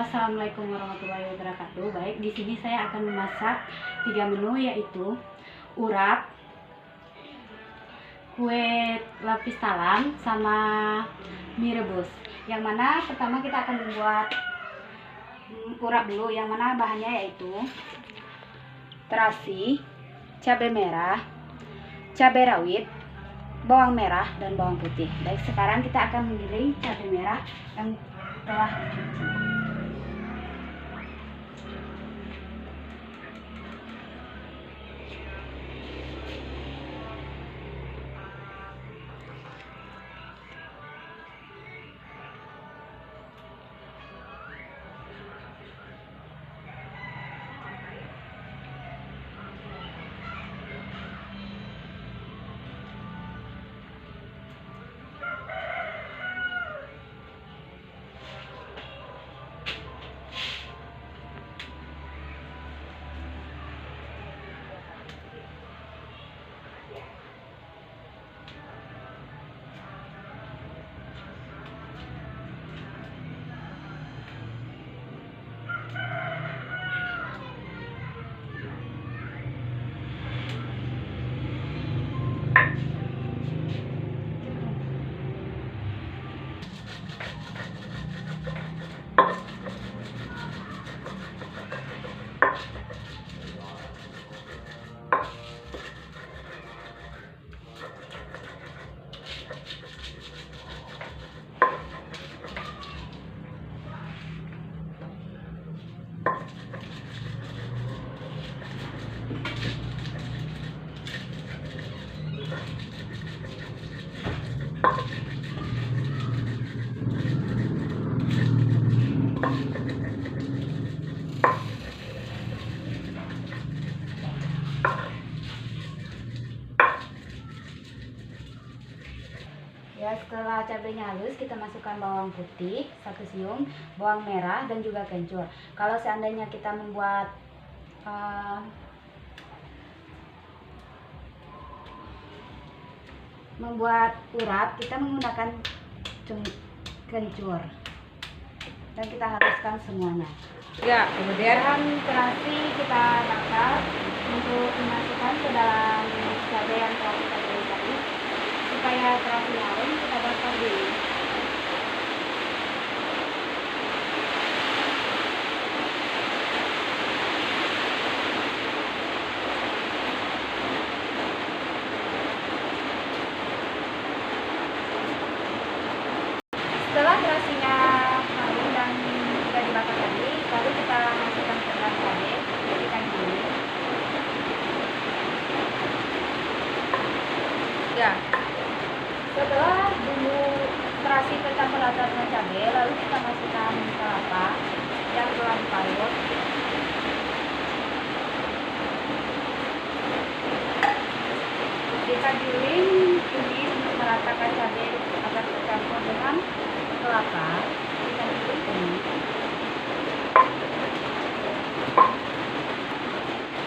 Assalamualaikum warahmatullahi wabarakatuh. Baik, di sini saya akan memasak 3 menu, yaitu urap, kue lapis talam, sama mie rebus. Yang mana pertama kita akan membuat urap dulu. Yang mana bahannya yaitu terasi, cabai merah, cabai rawit, bawang merah, dan bawang putih. Baik, sekarang kita akan menggiling cabai merah yang telah dicuci. Ya, setelah cabenya halus, kita masukkan bawang putih 1 siung, bawang merah, dan juga kencur. Kalau seandainya kita membuat urap, kita menggunakan kencur, dan kita haluskan semuanya. Ya, kemudian Terasi kita bakar untuk dimasukkan ke dalam cabai yang telah kita giling tadi. Supaya terasi harum, kita bakar dulu. Setelah terasinya harum dan sudah dibakar tadi, lalu kita masukkan ke dalam cabai, kita giling. ya, Setelah bumbu terasi tercampur rata dengan cabai, lalu kita masukkan kelapa yang telah diparut. Kita giling tumis untuk meratakan cabai agar tercampur dengan kelapa. Kita giling tumis.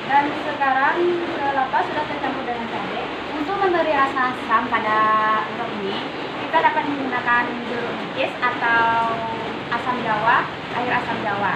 Dan sekarang kelapa sudah tercampur dengan cabai. Untuk memberi rasa asam pada urap ini, kita dapat menggunakan jeruk nipis atau asam jawa, air asam jawa.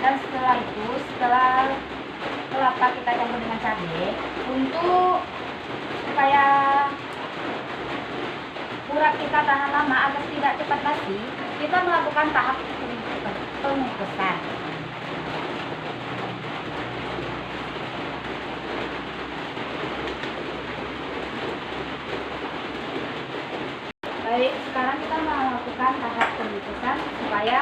Dan setelah itu, setelah kelapa kita campur dengan cabai, untuk supaya urap kita tahan lama agar tidak cepat basi, kita melakukan tahap pengukusan. Baik, sekarang kita melakukan tahap pengukusan supaya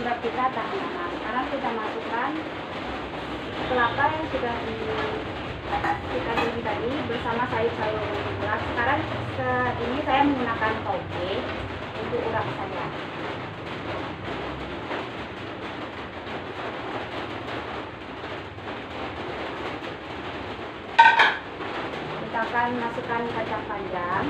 urap kita tahan lama. Sekarang kita masukkan kelapa kelapa yang sudah kita beli tadi bersama sayur-sayur urap. Sekarang ini saya menggunakan toge untuk urap saja. Kita akan masukkan kacang panjang.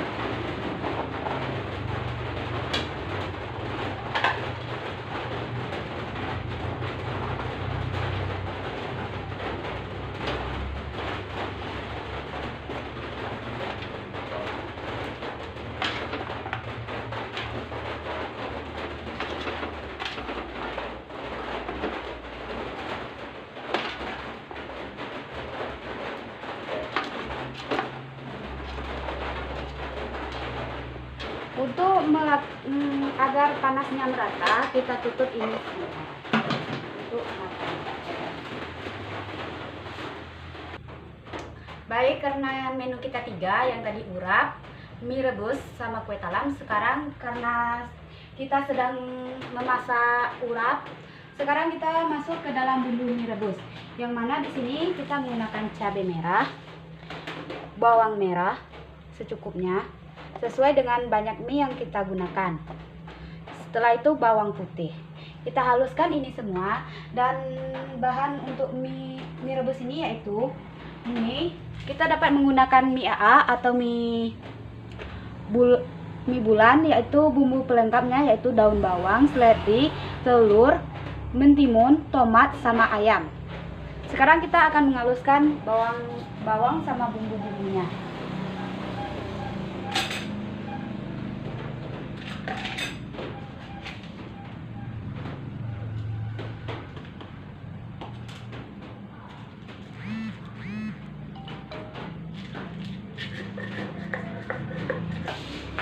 Untuk agar panasnya merata, kita tutup ini semua untuk matang. Baik, karena menu kita 3 yang tadi urap, mie rebus sama kue talam. Sekarang karena kita sedang memasak urap, sekarang kita masuk ke dalam bumbu mie rebus. Yang mana di sini kita menggunakan cabai merah, bawang merah secukupnya, sesuai dengan banyak mie yang kita gunakan. Setelah itu bawang putih. Kita haluskan ini semua, dan bahan untuk mie rebus ini yaitu mie. Kita dapat menggunakan mie AA atau mie bulan, yaitu bumbu pelengkapnya yaitu daun bawang, seledri, telur, mentimun, tomat sama ayam. Sekarang kita akan menghaluskan bawang sama bumbu-bumbunya.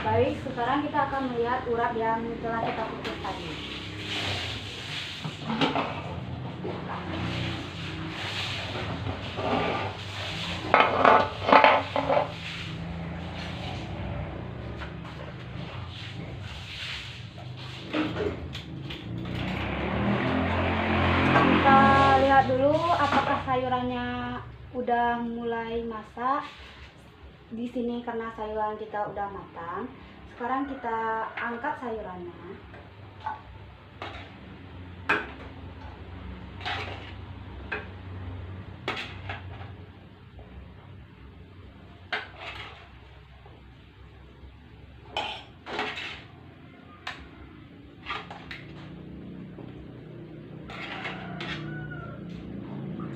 Baik, sekarang kita akan melihat urap yang telah kita kukus tadi. Kita lihat dulu apakah sayurannya udah mulai masak. Di sini karena sayuran kita udah matang, sekarang kita angkat sayurannya.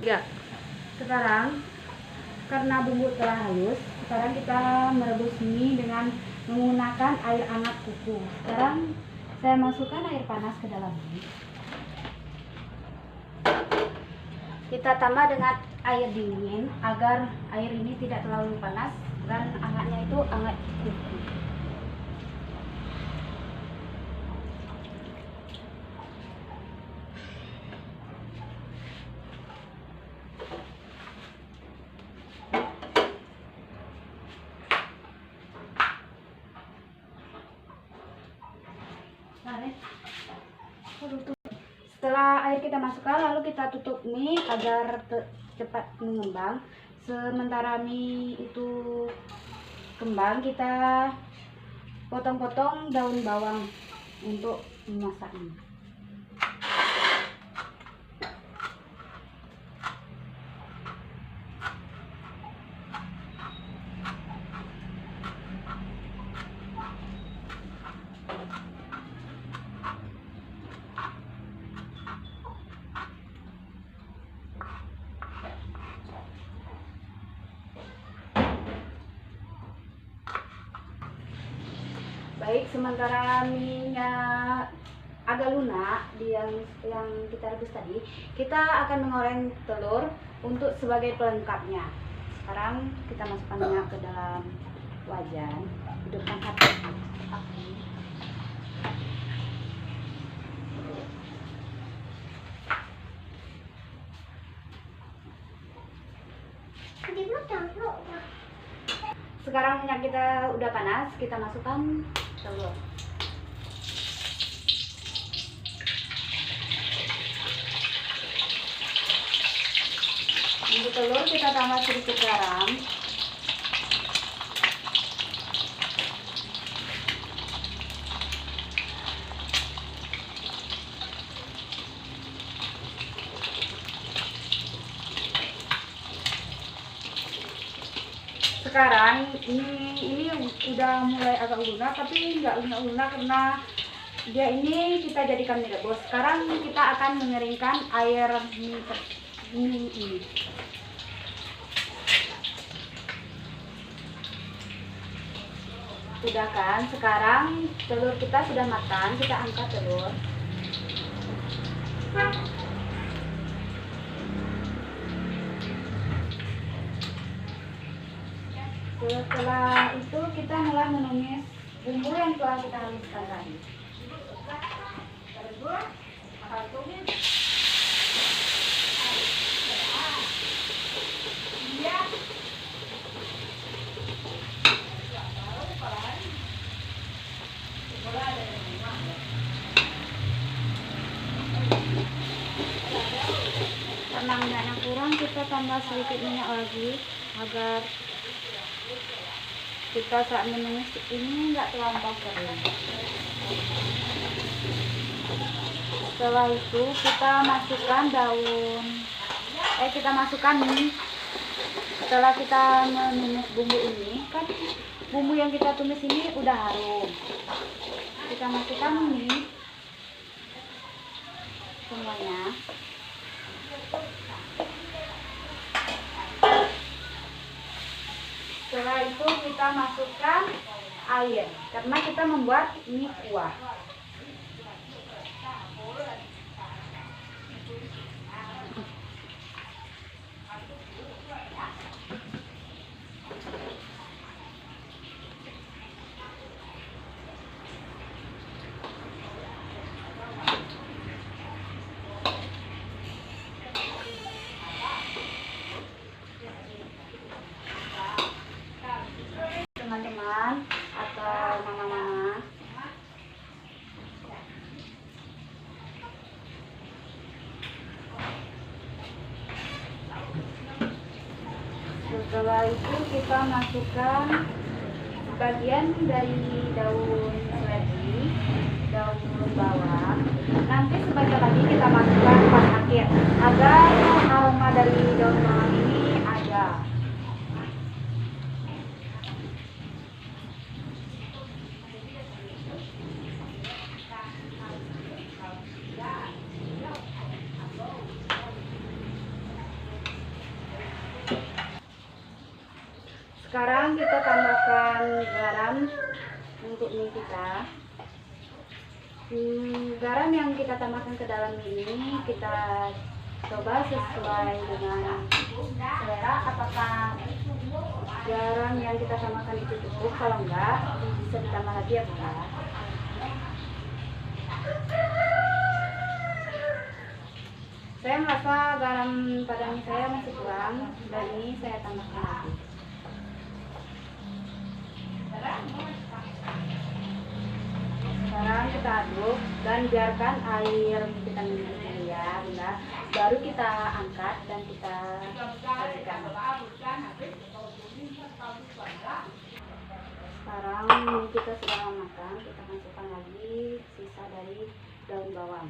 Ya. Sekarang karena bumbu telah halus, sekarang kita merebus mie dengan menggunakan air hangat kuku. Sekarang saya masukkan air panas ke dalam mie. Kita tambah dengan air dingin agar air ini tidak terlalu panas dan hangatnya itu hangat kuku. Setelah air kita masukkan, lalu kita tutup mie agar cepat mengembang. Sementara mie itu kembang, kita potong-potong daun bawang untuk memasaknya. Baik, sementara mie-nya agak lunak yang kita rebus tadi, kita akan mengoreng telur untuk sebagai pelengkapnya. Sekarang kita masukkannya ke dalam wajan, hidupkan api. Sekarang minyak kita udah panas, kita masukkan telur. Untuk telur kita tambah sedikit garam. Sekarang ini udah mulai agak lunak, tapi nggak lunak-lunak karena dia ini kita jadikan mie rebus. Sekarang kita akan mengeringkan air mie ini. Sudah kan? Sekarang telur kita sudah matang, kita angkat telur. Setelah itu kita mulai menumis bumbu yang telah kita haluskan tadi. Karena minyaknya kurang, kita tambah sedikit minyak lagi agar kita saat menumis ini nggak terlampau kering. Setelah itu kita masukkan kita masukkan mie. Setelah kita menumis bumbu ini, kan bumbu yang kita tumis ini udah harum. Kita masukkan mie semuanya. Setelah itu kita masukkan air karena kita membuat mie kuah. Teman-teman atau mama-mama, setelah itu kita masukkan bagian dari daun seledri, daun bawang. Nanti sebagian lagi kita masukkan pas akhir agar aroma dari daun bawang ini ada. Sekarang kita tambahkan garam untuk mie kita. Garam yang kita tambahkan ke dalam mie ini kita coba sesuai dengan selera, apakah garam yang kita tambahkan itu cukup. Kalau enggak, bisa ditambah lagi ya Bunda. Saya merasa garam pada mie saya masih kurang, dan ini saya tambahkan lagi. Sekarang kita aduk dan biarkan air kita mendidih ya Bunda. Baru kita angkat dan kita sajikan. Sekarang kita sudah matang, kita masukkan lagi sisa dari daun bawang.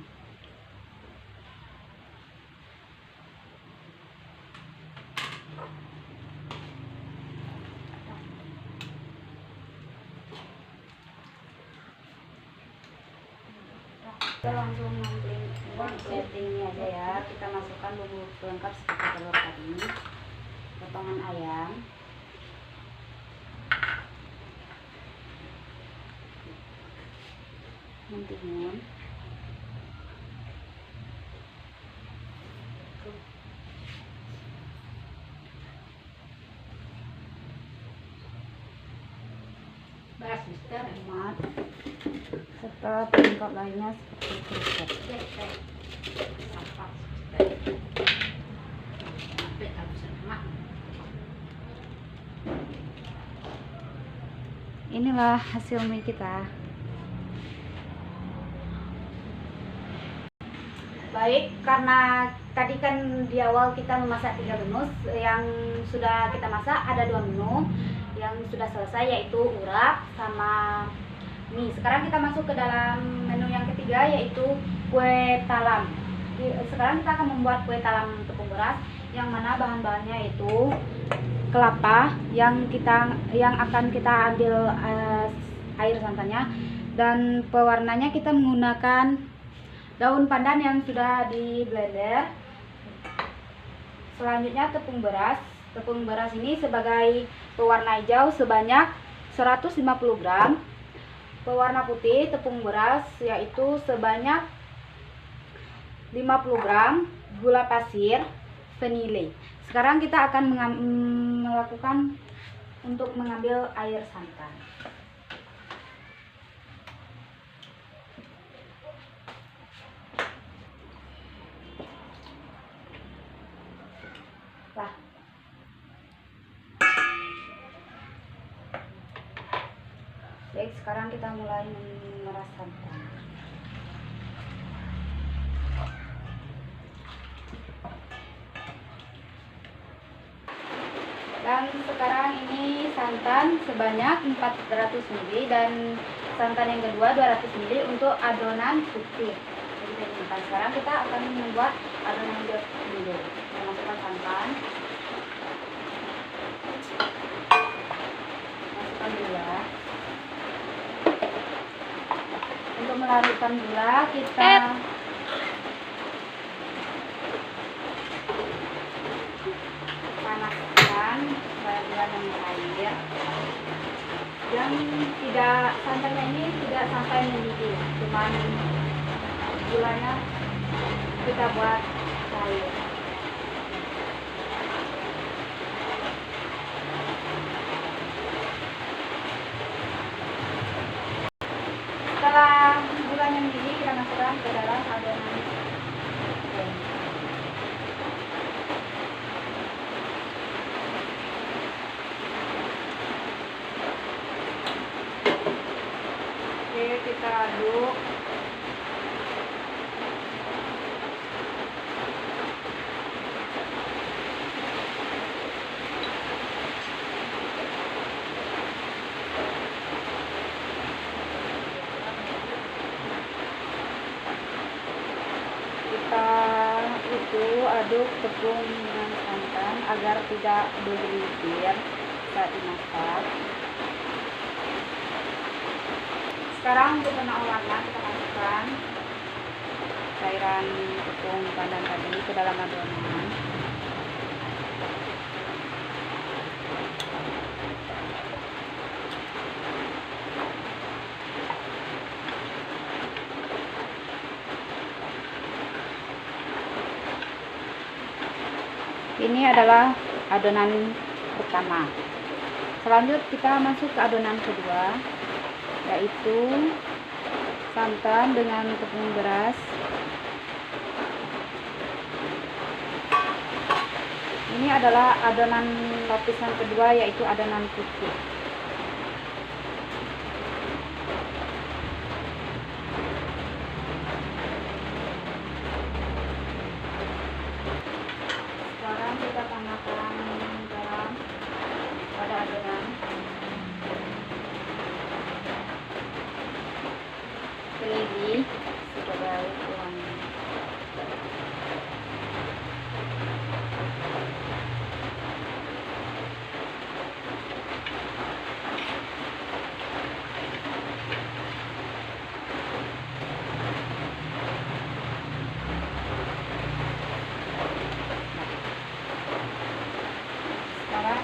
Kita langsung setting aja ya. Kita masukkan bumbu pelengkap seperti telur tadi, potongan ayam, mentimun, tomat, serta pelengkap lainnya seperti kerupuk. Inilah hasil mie kita. Baik. Baik, karena tadi kan di awal kita memasak 3 menu, yang sudah kita masak ada 2 menu, yang sudah selesai yaitu urat sama mie. Sekarang kita masuk ke dalam menu yang ketiga yaitu kue talam. Sekarang kita akan membuat kue talam tepung beras, yang mana bahan-bahannya itu kelapa yang akan kita ambil air santannya, dan pewarnanya kita menggunakan daun pandan yang sudah di blender. Selanjutnya tepung beras. Tepung beras ini sebagai pewarna hijau sebanyak 150 gram. Pewarna putih tepung beras yaitu sebanyak 50 gram. Gula pasir, vanili. Sekarang kita akan melakukan untuk mengambil air santan. Baik, sekarang kita mulai memeras santan. Dan sekarang ini santan sebanyak 400 ml dan santan yang kedua 200 ml untuk adonan putih. Jadi sekarang kita akan membuat adonan dulu. Kita masukkan santan, masukkan gula. Untuk melarutkan gula kita panaskan supaya gulanya mengalir, dan santannya ini tidak sampai mendidih, cuman gulanya kita buat cair. Setelah gulanya mendidih, kita masukkan ke dalam adonan. Oke, kita aduk. Aduk tepung dengan santan agar tidak bergelir saat dimasak. Sekarang untuk menambah warna kita masukkan cairan tepung pandan tadi ke dalam adonan. Ini adalah adonan pertama. Selanjutnya kita masuk ke adonan kedua, yaitu santan dengan tepung beras. Ini adalah adonan lapisan kedua, yaitu adonan putih. Kita tambahkan garam pada adonan, kelidi sebagai pewangi.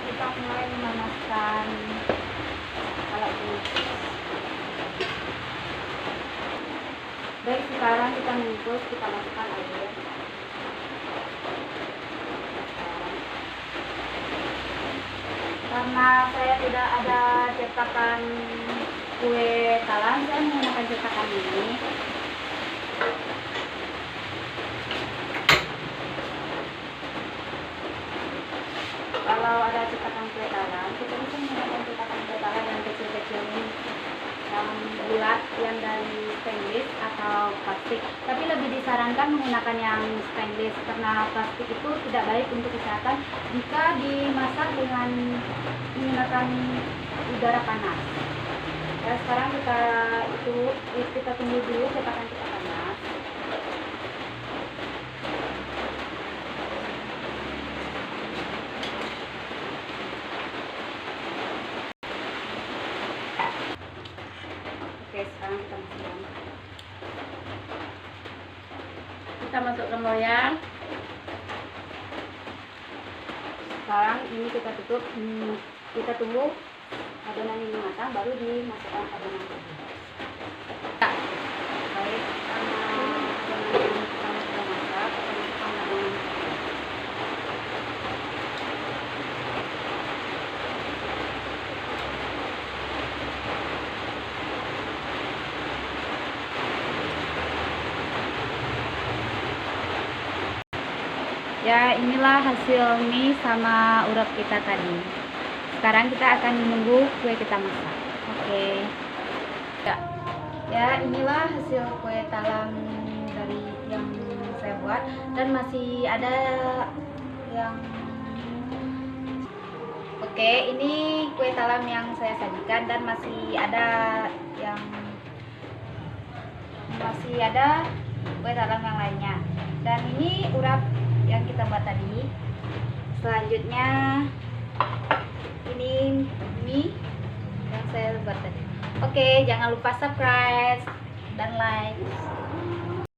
Kita mulai memanaskan alat bungkus. Baik, sekarang kita mengukus, kita masukkan air. Karena saya tidak ada cetakan kue talam, saya menggunakan cetakan ini. Kalau ada cetakan kue talam, kita bisa menggunakan cetakan kue talam yang kecil-kecil ini. yang bulat yang dari stainless atau plastik, tapi lebih disarankan menggunakan yang stainless karena plastik itu tidak baik untuk kesehatan jika dimasak dengan menggunakan udara panas. Ya, sekarang kita tunggu dulu cetakan kita panas. Oke, sekarang kita masukkan. Kita masukkan loyang. Sekarang ini kita tutup, kita tunggu adonan ini matang baru dimasukkan adonan tadi. Baik, karena adonan yang pertama sudah masak, kita masukkan adonan tadi. Ya, inilah hasil mie sama urap kita tadi. Sekarang kita akan menunggu kue kita masak. Oke. Ya, inilah hasil kue talam dari yang saya buat dan masih ada yang Oke, ini kue talam yang saya sajikan dan masih ada kue talam yang lainnya. Dan ini urap yang kita buat tadi. Selanjutnya ini mie yang saya buat tadi. Oke, jangan lupa subscribe dan like.